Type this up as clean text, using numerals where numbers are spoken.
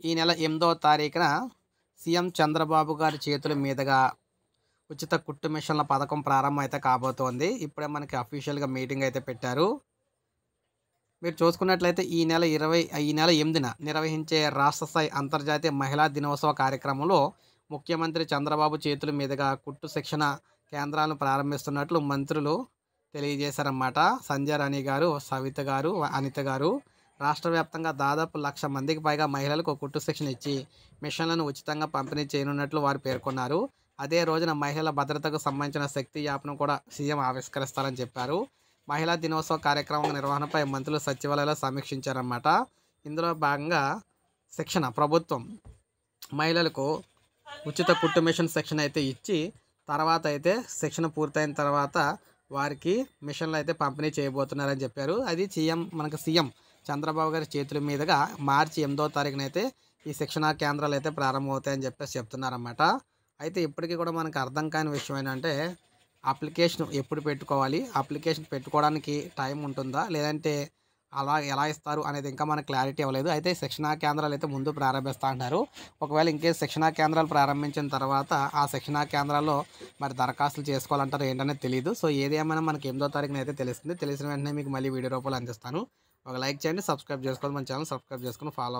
ఈ నెల 8వ తారీఖున సీఎం చంద్రబాబు గారి చేతుల మీదుగా ఉచిత కుట్టు మిషన్ల పథకం ప్రారంభం అయితే కాబోతోంది. ఇప్పుడే మనకి అఫీషియల్‌గా మీటింగ్ అయితే పెట్టారు. మీరు చూసుకున్నట్లయితే ఈ నెల 8న నిర్వహించే రాష్ట్ర స్థాయి అంతర్జాతీయ మహిళా దినోత్సవ కార్యక్రమంలో ముఖ్యమంత్రి చంద్రబాబు చేతుల మీదుగా కుట్టు శిక్షణ కేంద్రాలను ప్రారంభిస్తున్నట్లు మంత్రులు తెలియజేశారన్నమాట. సంధ్యారాణి గారు, సవిత గారు, అనిత గారు రాష్ట్ర వ్యాప్తంగా దాదాపు 1,00,000 మందికి పైగా మహిళలకు కుట్టు శిక్షణ ఇచ్చి మిషన్లను ఉచితంగా పంపిణీ చేయనున్నట్లు వారు పేర్కొన్నారు. అదే రోజున మహిళల భద్రతకు సంబంధించిన శక్తి యాప్‌ను కూడా సీఎం ఆవిష్కరిస్తారని చెప్పారు. మహిళా దినోత్సవ కార్యక్రమం నిర్వహణపై మంత్రులు సచివాలయంలో సమీక్షించారన్నమాట. ఇందులో భాగంగా ప్రభుత్వం మహిళలకు ఉచిత కుట్టు మిషన్ శిక్షణ అయితే ఇచ్చి, తర్వాత అయితే శిక్షణ పూర్తయిన తర్వాత వారికి మిషన్లు అయితే పంపిణీ చేయబోతున్నారని చెప్పారు. అది సీఎం చంద్రబాబు గారి చేతుల మీదుగా మార్చి 8వ తారీఖున అయితే ఈ శిక్షణా కేంద్రాలు అయితే ప్రారంభమవుతాయని చెప్పేసి చెప్తున్నారన్నమాట. అయితే ఇప్పటికీ కూడా మనకు అర్థం కాని విషయం ఏంటంటే, అప్లికేషన్ ఎప్పుడు పెట్టుకోవాలి? అప్లికేషన్ పెట్టుకోవడానికి టైం ఉంటుందా? లేదంటే అలా ఎలా ఇస్తారు అనేది ఇంకా మనకు క్లారిటీ ఇవ్వలేదు. అయితే శిక్షణా కేంద్రాలు అయితే ముందు ప్రారంభిస్తా అంటున్నారు. ఒకవేళ ఇన్‌కేస్ శిక్షణా కేంద్రాలు ప్రారంభించిన తర్వాత ఆ శిక్షణా కేంద్రాల్లో మరి దరఖాస్తులు చేసుకోవాలంటారో ఏంటనేది తెలీదు. సో ఏది ఏమైనా మనకి 8వ తారీఖున అయితే తెలుస్తుంది. తెలిసిన వెంటనే మీకు మళ్ళీ వీడియో రూపంలో అందిస్తాను. ఒక లైక్ చేయండి, సబ్స్క్రైబ్ చేసుకోవాలి. మన ఛానల్ సబ్స్క్రైబ్ చేసుకొని ఫాలో